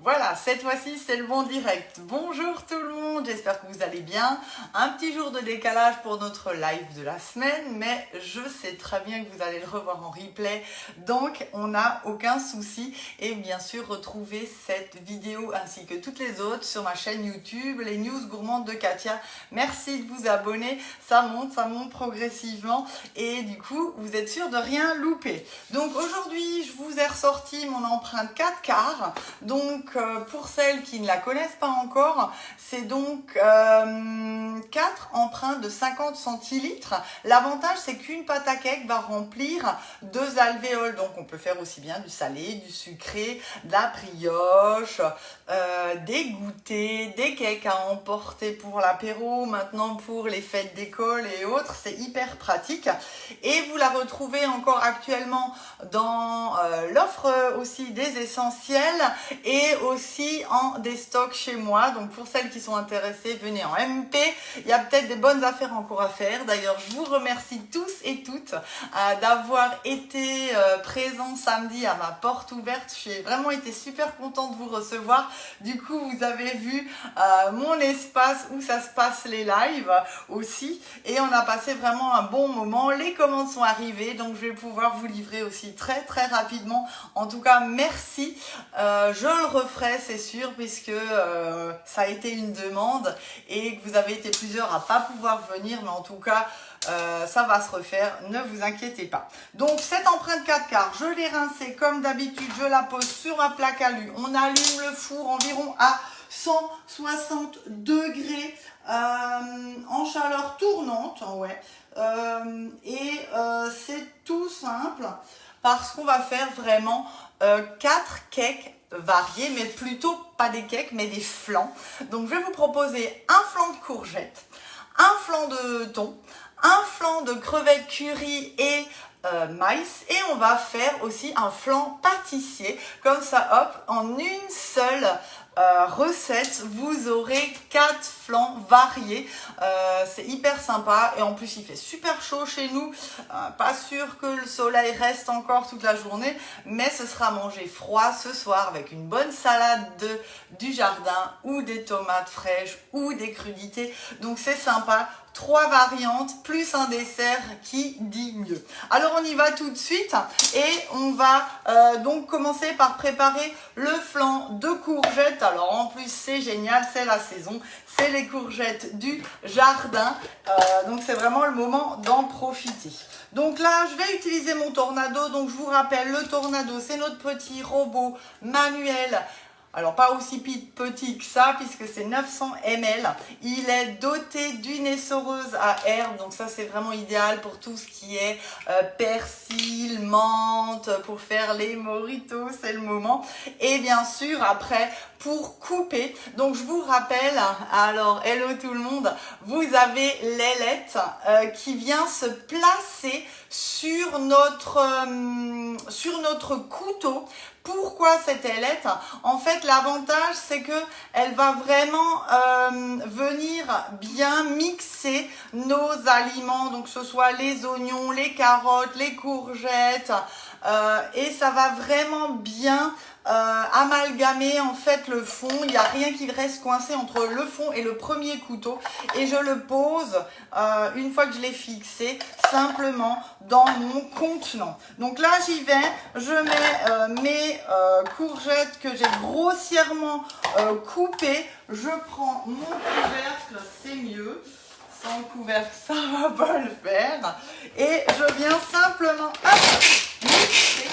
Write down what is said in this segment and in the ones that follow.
Voilà, cette fois-ci, c'est le bon direct. Bonjour tout le monde, j'espère que vous allez bien. Un petit jour de décalage pour notre live de la semaine, mais je sais très bien que vous allez le revoir en replay, donc on n'a aucun souci. Et bien sûr, retrouvez cette vidéo ainsi que toutes les autres sur ma chaîne YouTube, les news gourmandes de Katia. Merci de vous abonner, ça monte progressivement et du coup, vous êtes sûr de rien louper. Donc aujourd'hui, je vous ai ressorti mon empreinte 4 quarts, donc pour celles qui ne la connaissent pas encore, c'est donc 4 empreintes de 50 centilitres. L'avantage, c'est qu'une pâte à cake va remplir 2 alvéoles. Donc, on peut faire aussi bien du salé, du sucré, de la brioche, des goûters, des cakes à emporter pour l'apéro, maintenant pour les fêtes d'école et autres. C'est hyper pratique. Et vous la retrouvez encore actuellement dans l'offre aussi des essentiels et aussi en déstock chez moi. Donc pour celles qui sont intéressées, venez en MP. Il y a peut-être des bonnes affaires encore à faire. D'ailleurs, je vous remercie tous et toutes d'avoir été présents samedi à ma porte ouverte. J'ai vraiment été super contente de vous recevoir. Du coup, vous avez vu mon espace où ça se passe les lives aussi. Et on a passé vraiment un bon moment. Les commandes sont arrivées, donc je vais pouvoir vous livrer aussi très rapidement. En tout cas, merci. Je le referai, c'est sûr, puisque ça a été une demande et que vous avez été plusieurs à pas pouvoir venir, mais en tout cas, ça va se refaire, ne vous inquiétez pas. Donc cette empreinte 4 quarts, je l'ai rincée comme d'habitude, je la pose sur ma plaque à alu. On allume le four environ à 160 degrés en chaleur tournante, ouais. C'est tout simple parce qu'on va faire vraiment 4 cakes variés, mais plutôt pas des cakes, mais des flans. Donc je vais vous proposer un flan de courgettes, un flan de thon, un flan de crevettes curry et maïs, et on va faire aussi un flan pâtissier. Comme ça, hop, en une seule recette, vous aurez 4 flans variés. C'est hyper sympa et en plus il fait super chaud chez nous. Pas sûr que le soleil reste encore toute la journée, mais ce sera mangé froid ce soir avec une bonne salade du jardin ou des tomates fraîches ou des crudités. Donc c'est sympa. 3 variantes plus un dessert qui dit mieux. Alors on y va tout de suite et on va donc commencer par préparer le flan de courgettes. Alors en plus c'est génial, c'est la saison, c'est les courgettes du jardin, donc c'est vraiment le moment d'en profiter. Donc là je vais utiliser mon Tornado. Donc je vous rappelle, le Tornado c'est notre petit robot manuel. Alors pas aussi petit que ça puisque c'est 900 ml. Il est doté d'une essoreuse à herbe, donc ça c'est vraiment idéal pour tout ce qui est persil, menthe, pour faire les mojitos, c'est le moment. Et bien sûr après pour couper, donc je vous rappelle, alors hello tout le monde, vous avez l'ailette qui vient se placer sur notre couteau. Pourquoi cette ailette? En fait, l'avantage, c'est que elle va vraiment venir bien mixer nos aliments, donc que ce soit les oignons, les carottes, les courgettes, et ça va vraiment bien amalgamer en fait le fond. Il n'y a rien qui reste coincé entre le fond et le premier couteau, et je le pose une fois que je l'ai fixé simplement dans mon contenant. Donc là j'y vais, je mets mes courgettes que j'ai grossièrement coupées, je prends mon couvercle, c'est mieux, sans couvercle ça va pas le faire, et je viens simplement mixer.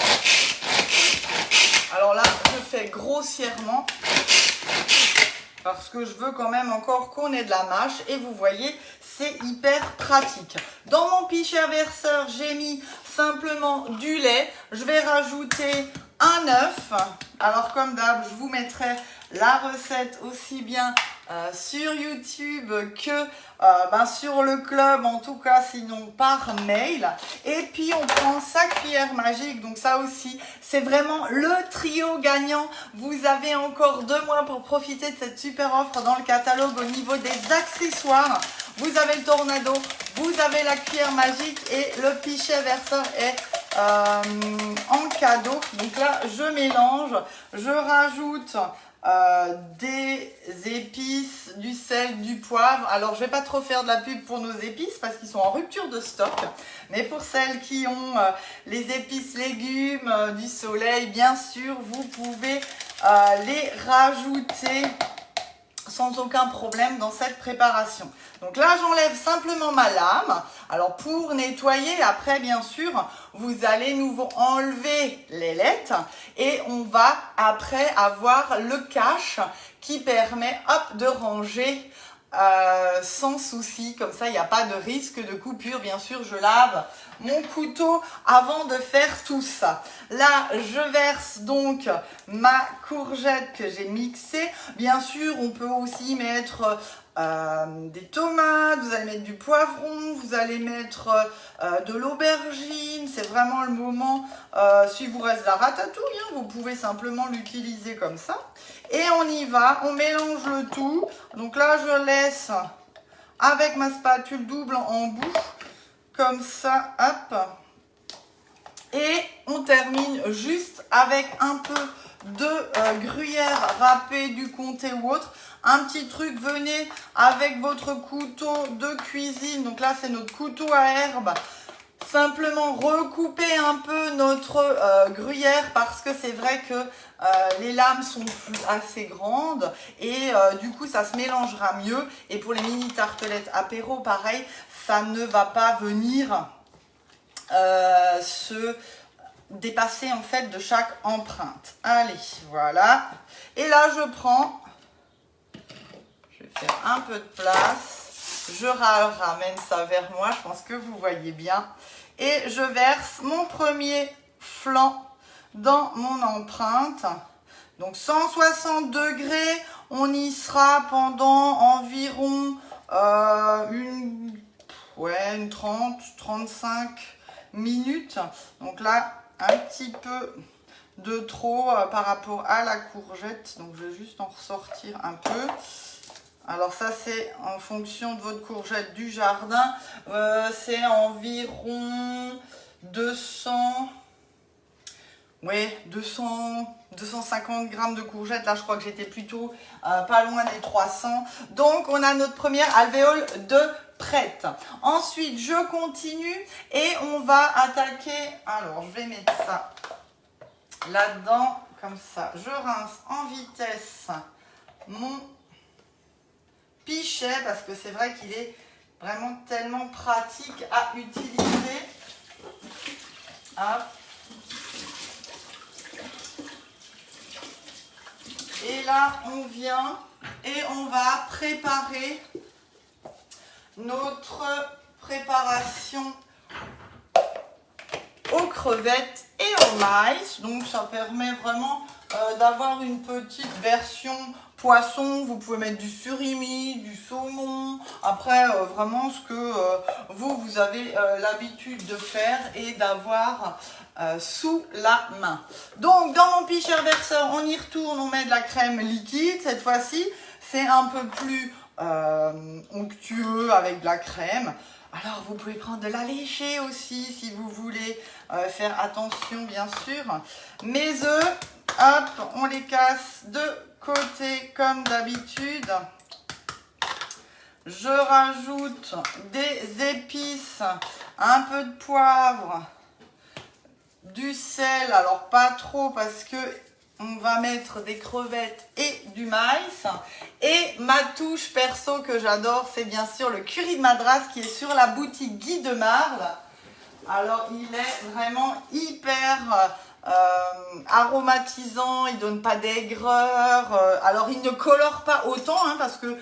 Alors là, je fais grossièrement parce que je veux quand même encore qu'on ait de la mâche. Et vous voyez, c'est hyper pratique. Dans mon pichet verseur, j'ai mis simplement du lait. Je vais rajouter un œuf. Alors comme d'hab, je vous mettrai la recette aussi bien sur YouTube que sur le club, en tout cas sinon par mail. Et puis on prend sa cuillère magique, donc ça aussi c'est vraiment le trio gagnant. Vous avez encore 2 mois pour profiter de cette super offre dans le catalogue. Au niveau des accessoires, vous avez le Tornado, vous avez la cuillère magique et le pichet verseur est en cadeau. Donc là je mélange, je rajoute des épices, du sel, du poivre. Alors je vais pas trop faire de la pub pour nos épices parce qu'ils sont en rupture de stock, mais pour celles qui ont les épices légumes du soleil, bien sûr vous pouvez les rajouter sans aucun problème dans cette préparation. Donc là, j'enlève simplement ma lame. Alors pour nettoyer, après bien sûr, vous allez nouveau enlever les lailettes et on va après avoir le cache qui permet hop, de ranger sans souci. Comme ça, il n'y a pas de risque de coupure. Bien sûr, je lave mon couteau avant de faire tout ça. Là, je verse donc ma courgette que j'ai mixée. Bien sûr, on peut aussi mettre des tomates, vous allez mettre du poivron, vous allez mettre de l'aubergine. C'est vraiment le moment. Si vous reste de la ratatouille, hein, vous pouvez simplement l'utiliser comme ça. Et on y va, on mélange le tout. Donc là, je laisse avec ma spatule double en bouche. Comme ça, hop. Et on termine juste avec un peu de gruyère râpée du comté ou autre. Un petit truc, venez avec votre couteau de cuisine. Donc là, c'est notre couteau à herbe. Simplement recouper un peu notre gruyère parce que c'est vrai que les lames sont assez grandes et du coup, ça se mélangera mieux. Et pour les mini tartelettes apéro, pareil, ça ne va pas venir se dépasser en fait de chaque empreinte. Allez, voilà. Et là, je prends, je vais faire un peu de place. Je ramène ça vers moi, je pense que vous voyez bien. Et je verse mon premier flanc dans mon empreinte. Donc 160 degrés, on y sera pendant environ une 30-35 minutes. Donc là, un petit peu de trop par rapport à la courgette. Donc je vais juste en ressortir un peu. Alors ça, c'est en fonction de votre courgette du jardin. C'est environ 250 grammes de courgettes. Là, je crois que j'étais plutôt pas loin des 300. Donc, on a notre première alvéole de prête. Ensuite, je continue et on va attaquer. Alors, je vais mettre ça là-dedans, comme ça. Je rince en vitesse mon pichet parce que c'est vrai qu'il est vraiment tellement pratique à utiliser. Hop. Et là, on vient et on va préparer notre préparation aux crevettes et au maïs. Donc, ça permet vraiment d'avoir une petite version poisson. Vous pouvez mettre du surimi, du saumon. Après, vraiment ce que vous avez l'habitude de faire et d'avoir sous la main. Donc, dans mon pitcher verseur, on y retourne, on met de la crème liquide. Cette fois-ci, c'est un peu plus onctueux avec de la crème. Alors, vous pouvez prendre de la léchée aussi si vous voulez faire attention, bien sûr. Mes œufs, hop, on les casse de côté comme d'habitude. Je rajoute des épices, un peu de poivre, du sel, alors pas trop parce que on va mettre des crevettes et du maïs. Et ma touche perso que j'adore, c'est bien sûr le curry de Madras qui est sur la boutique Guy de Marle. Alors il est vraiment hyper aromatisant, il donne pas d'aigreur. Alors il ne colore pas autant hein, parce que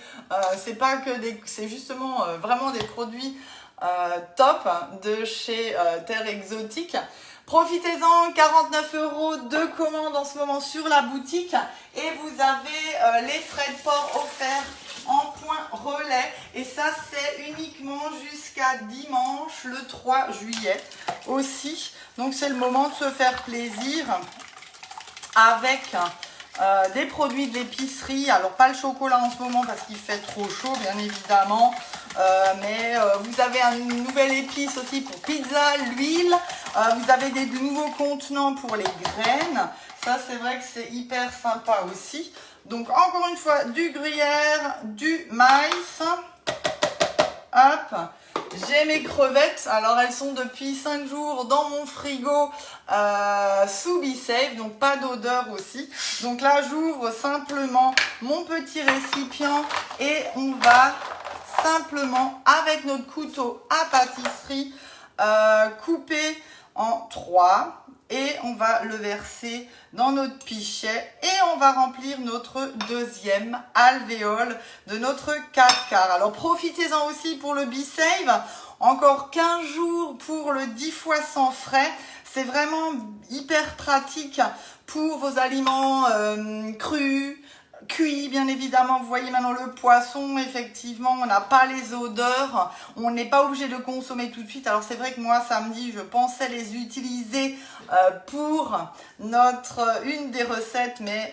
c'est pas que c'est justement vraiment des produits top de chez Terre Exotique. Profitez-en, 49 € de commande en ce moment sur la boutique et vous avez les frais de port offerts en point relais et ça c'est uniquement jusqu'à dimanche le 3 juillet aussi. Donc c'est le moment de se faire plaisir avec des produits de l'épicerie. Alors pas le chocolat en ce moment parce qu'il fait trop chaud bien évidemment. Mais vous avez une nouvelle épice aussi pour pizza, l'huile. Vous avez des nouveaux contenants pour les graines. Ça, c'est vrai que c'est hyper sympa aussi. Donc, encore une fois, du gruyère, du maïs. Hop. J'ai mes crevettes. Alors, elles sont depuis 5 jours dans mon frigo sous BeSafe. Donc, pas d'odeur aussi. Donc là, j'ouvre simplement mon petit récipient et on va simplement, avec notre couteau à pâtisserie, couper en 3. Et on va le verser dans notre pichet et on va remplir notre deuxième alvéole de notre 4 quarts. Alors profitez-en aussi pour le BeSafe. Encore 15 jours pour le 10 fois sans frais. C'est vraiment hyper pratique pour vos aliments crus, cuit bien évidemment. Vous voyez maintenant le poisson, effectivement on n'a pas les odeurs, on n'est pas obligé de consommer tout de suite. Alors c'est vrai que moi samedi je pensais les utiliser pour une des recettes, mais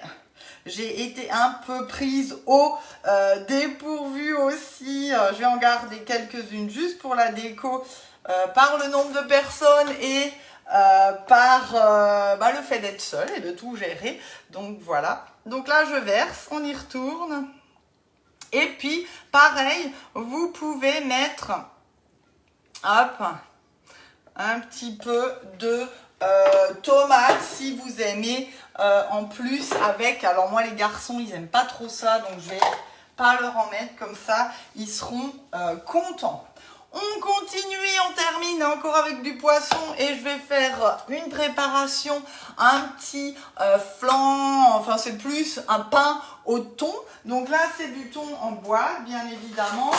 j'ai été un peu prise au dépourvu aussi. Je vais en garder quelques-unes juste pour la déco par le nombre de personnes et par le fait d'être seule et de tout gérer. Donc voilà. Donc là, je verse, on y retourne. Et puis, pareil, vous pouvez mettre, hop, un petit peu de tomates si vous aimez en plus avec. Alors moi, les garçons, ils n'aiment pas trop ça, donc je vais pas leur en mettre comme ça. Ils seront contents. On continue et on termine encore avec du poisson et je vais faire une préparation, un petit flan, enfin c'est plus un pain au thon. Donc là c'est du thon en boîte bien évidemment,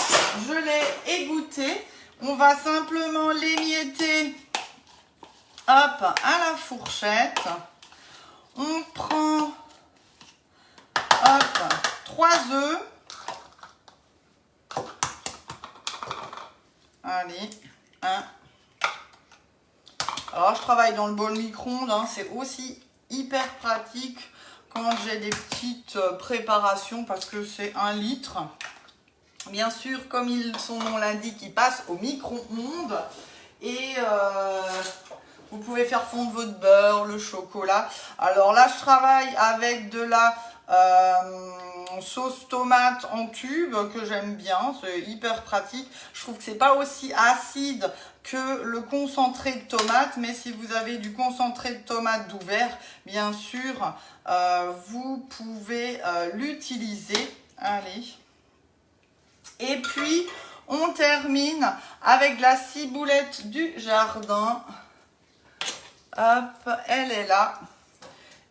je l'ai égoutté. On va simplement l'émietter hop, à la fourchette. On prend hop, 3 œufs. Allez, 1. Alors, je travaille dans le bol micro-ondes, hein, c'est aussi hyper pratique quand j'ai des petites préparations parce que c'est 1 litre. Bien sûr, comme son nom l'indique, il passe au micro-ondes et vous pouvez faire fondre votre beurre, le chocolat. Alors là, je travaille avec de la sauce tomate en tube que j'aime bien, c'est hyper pratique. Je trouve que c'est pas aussi acide que le concentré de tomate, mais si vous avez du concentré de tomate d'ouvert, bien sûr, vous pouvez l'utiliser. Allez. Et puis, on termine avec la ciboulette du jardin. Hop, elle est là.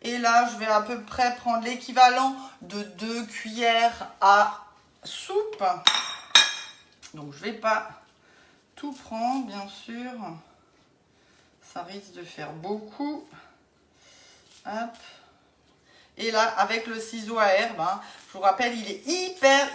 Et là, je vais à peu près prendre l'équivalent de 2 cuillères à soupe. Donc, je ne vais pas tout prendre, bien sûr. Ça risque de faire beaucoup. Hop. Et là, avec le ciseau à herbe, hein, je vous rappelle, il est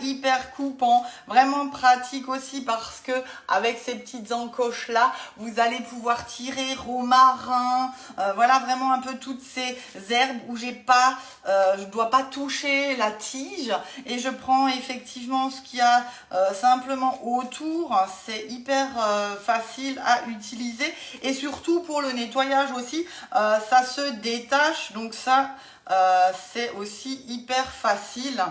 hyper coupant. Vraiment pratique aussi parce que avec ces petites encoches là, vous allez pouvoir tirer romarin. Voilà vraiment un peu toutes ces herbes où je dois pas toucher la tige. Et je prends effectivement ce qu'il y a simplement autour. C'est hyper facile à utiliser. Et surtout pour le nettoyage aussi, ça se détache. Donc ça... c'est aussi hyper facile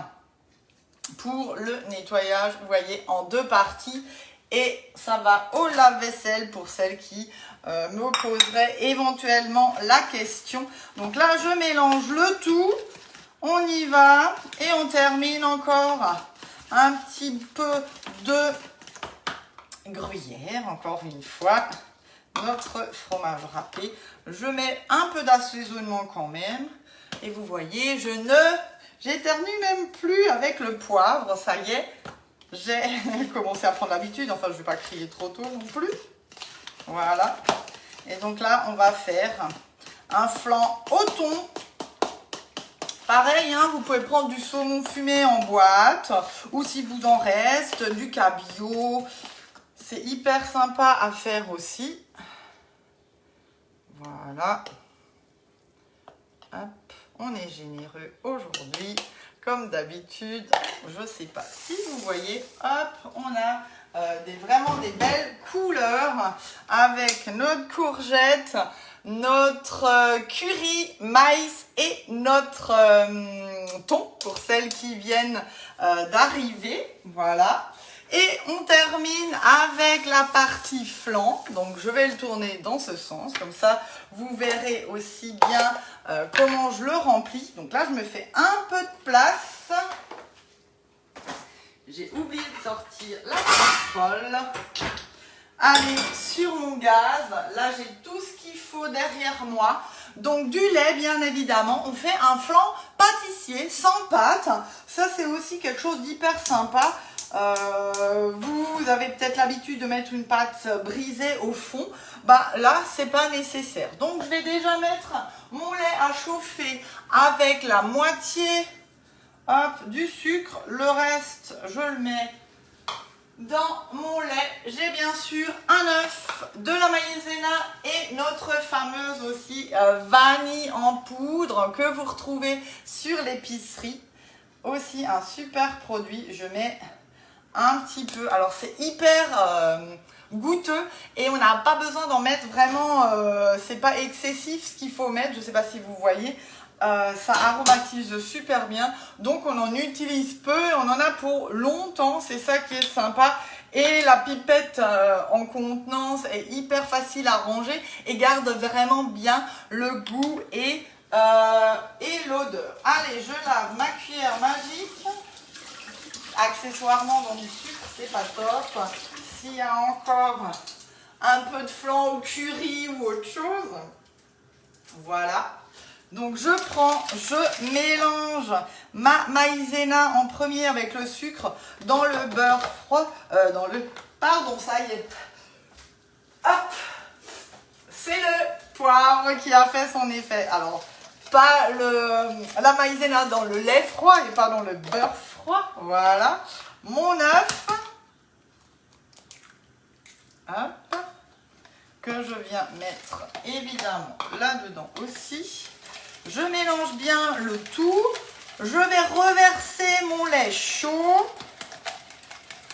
pour le nettoyage, vous voyez, en 2 parties. Et ça va au lave-vaisselle pour celles qui me poseraient éventuellement la question. Donc là, je mélange le tout. On y va. Et on termine encore un petit peu de gruyère, encore une fois. Notre fromage râpé. Je mets un peu d'assaisonnement quand même. Et vous voyez, j'éternue même plus avec le poivre, ça y est, j'ai commencé à prendre l'habitude, enfin je ne vais pas crier trop tôt non plus. Voilà. Et donc là, on va faire un flan au thon. Pareil, hein, vous pouvez prendre du saumon fumé en boîte, ou si vous en reste, du cabillaud. C'est hyper sympa à faire aussi. Voilà. Hop. On est généreux aujourd'hui, comme d'habitude. Je ne sais pas si vous voyez, hop, on a vraiment des belles couleurs avec notre courgette, notre curry, maïs et notre thon pour celles qui viennent d'arriver. Voilà. Et on termine avec la partie flan. Donc je vais le tourner dans ce sens. Comme ça, vous verrez aussi bien comment je le remplis. Donc là, je me fais un peu de place. J'ai oublié de sortir la casserole. Allez, sur mon gaz. Là, j'ai tout ce qu'il faut derrière moi. Donc du lait, bien évidemment. On fait un flan pâtissier sans pâte. Ça, c'est aussi quelque chose d'hyper sympa. Vous avez peut-être l'habitude de mettre une pâte brisée au fond. Bah là, c'est pas nécessaire. Donc je vais déjà mettre mon lait à chauffer avec la moitié du sucre. Le reste, je le mets dans mon lait. J'ai bien sûr un œuf, de la maïzena et notre fameuse aussi vanille en poudre que vous retrouvez sur l'épicerie. Aussi un super produit. Je mets un petit peu. Alors c'est hyper goûteux et on n'a pas besoin d'en mettre vraiment. C'est pas excessif ce qu'il faut mettre. Je ne sais pas si vous voyez. Ça aromatise super bien. Donc on en utilise peu et on en a pour longtemps. C'est ça qui est sympa. Et la pipette en contenance est hyper facile à ranger et garde vraiment bien le goût et l'odeur. Allez, je lave ma cuillère magique. Accessoirement dans du sucre, c'est pas top. S'il y a encore un peu de flan au curry ou autre chose, voilà. Donc je mélange ma maïzena en premier avec le sucre dans le beurre froid, pardon, ça y est. Hop, c'est le poivre qui a fait son effet. Alors, pas la maïzena dans le lait froid et pas dans le beurre froid. Voilà. Mon œuf. Hop. Que je viens mettre évidemment là-dedans aussi. Je mélange bien le tout. Je vais reverser mon lait chaud.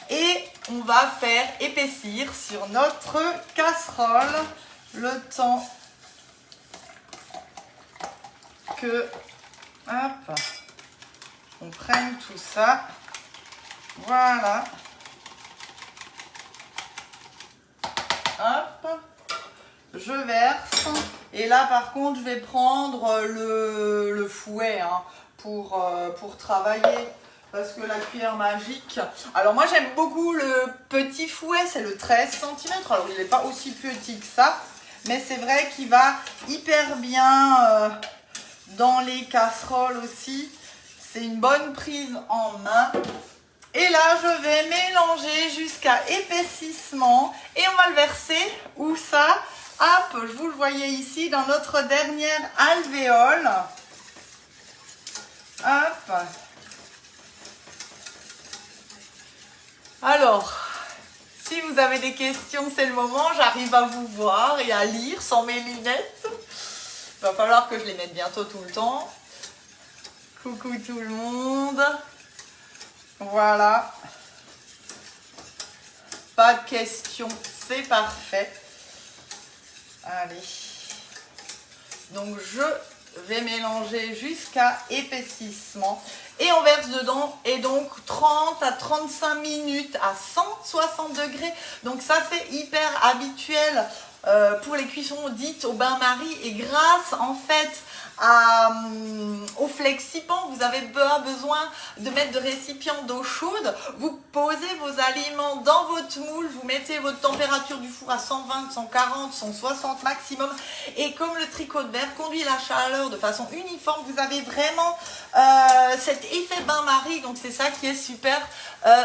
Et on va faire épaissir sur notre casserole le temps que hop, on prenne tout ça. Voilà. Hop. Je verse. Et là, par contre, je vais prendre le fouet pour travailler. Parce que la cuillère magique... Alors, moi, j'aime beaucoup le petit fouet. C'est le 13 cm. Alors, il n'est pas aussi petit que ça. Mais c'est vrai qu'il va hyper bien dans les casseroles aussi. C'est une bonne prise en main. Et là, je vais mélanger jusqu'à épaississement. Et on va le verser. Où ça? Hop, vous le voyez ici, dans notre dernière alvéole. Hop. Alors, si vous avez des questions, c'est le moment. J'arrive à vous voir et à lire sans mes lunettes. Il va falloir que je les mette bientôt tout le temps. Coucou tout le monde. Voilà. Pas de questions, c'est parfait. Allez. Donc je vais mélanger jusqu'à épaississement. Et on verse dedans, et donc 30 à 35 minutes à 160 degrés. Donc ça, c'est hyper habituel pour les cuissons dites au bain-marie. Et grâce, en fait, au flexipan, vous avez pas besoin de mettre de récipient d'eau chaude. Vous posez vos aliments dans votre moule, vous mettez votre température du four à 120, 140, 160 maximum. Et comme le tricot de verre conduit la chaleur de façon uniforme, vous avez vraiment cet effet bain-marie. Donc c'est ça qui est super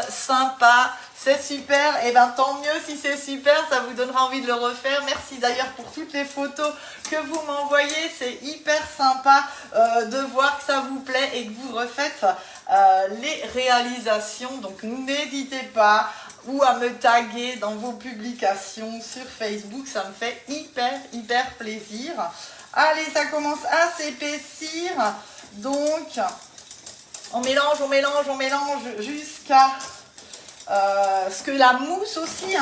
sympa. C'est super, et bien tant mieux si c'est super, ça vous donnera envie de le refaire. Merci d'ailleurs pour toutes les photos que vous m'envoyez, c'est hyper sympa de voir que ça vous plaît et que vous refaites les réalisations. Donc n'hésitez pas ou à me taguer dans vos publications sur Facebook, ça me fait hyper plaisir. Allez, ça commence à s'épaissir, donc on mélange jusqu'à... ce que la mousse aussi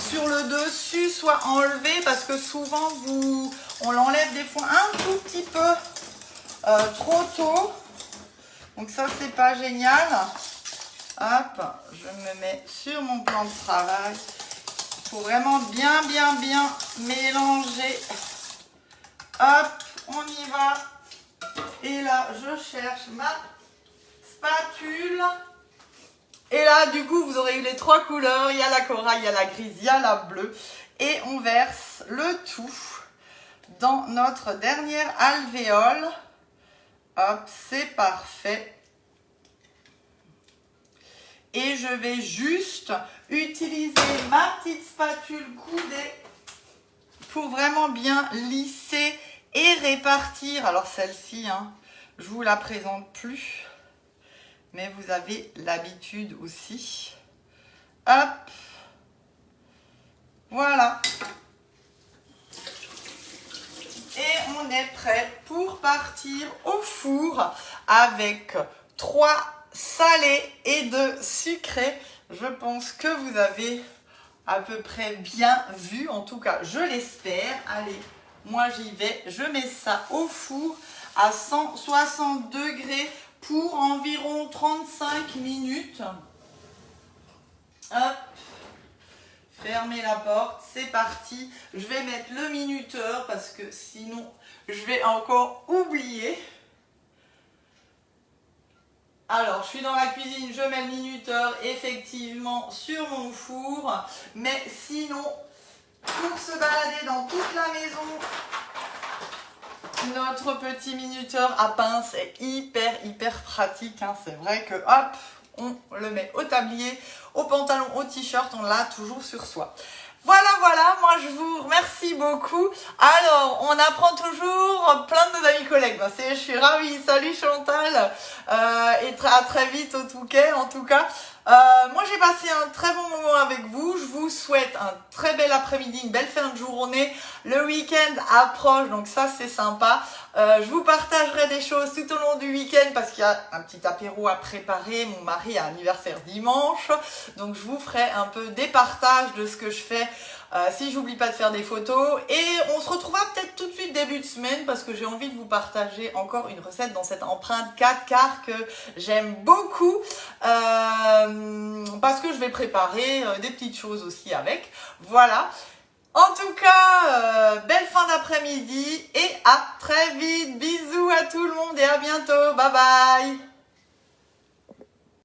sur le dessus soit enlevée, parce que souvent On l'enlève des fois un tout petit peu trop tôt. Donc ça, c'est pas génial. Hop, je me mets sur mon plan de travail. Il faut vraiment bien mélanger. Hop, on y va. Et là, je cherche ma spatule. Et là, du coup, vous aurez eu les 3 couleurs. Il y a la corail, il y a la grise, il y a la bleue. Et on verse le tout dans notre dernière alvéole. Hop, c'est parfait. Et je vais juste utiliser ma petite spatule coudée pour vraiment bien lisser et répartir. Alors celle-ci, hein, je ne vous la présente plus, mais vous avez l'habitude aussi. Hop, voilà. Et on est prêt pour partir au four avec 3 salés et 2 sucrés. Je pense que vous avez à peu près bien vu, en tout cas je l'espère. Allez, moi j'y vais, je mets ça au four à 160 degrés pour environ 35 minutes. Hop, fermez la porte, c'est parti. Je vais mettre le minuteur parce que sinon je vais encore oublier. Alors, je suis dans la cuisine, je mets le minuteur effectivement sur mon four. Mais sinon, pour se balader dans toute la maison, notre petit minuteur à pince est hyper pratique. Hein. C'est vrai que hop, on le met au tablier, au pantalon, au t-shirt, on l'a toujours sur soi. Voilà, moi je vous remercie beaucoup. Alors, on apprend toujours plein de nos amis collègues. Ben, je suis ravie. Salut Chantal. Et à très vite en tout cas. Moi j'ai passé un très bon moment avec vous. Je vous souhaite un très bel après-midi, une belle fin de journée. Le week-end approche, donc ça c'est sympa. Je vous partagerai des choses tout au long du week-end parce qu'il y a un petit apéro à préparer. Mon mari a anniversaire dimanche, donc je vous ferai un peu des partages de ce que je fais. Si j'oublie pas de faire des photos, et on se retrouvera peut-être tout de suite début de semaine parce que j'ai envie de vous partager encore une recette dans cette empreinte 4 quarts que j'aime beaucoup, parce que je vais préparer des petites choses aussi avec. Voilà. En tout cas, belle fin d'après-midi et à très vite. Bisous à tout le monde et à bientôt. Bye bye.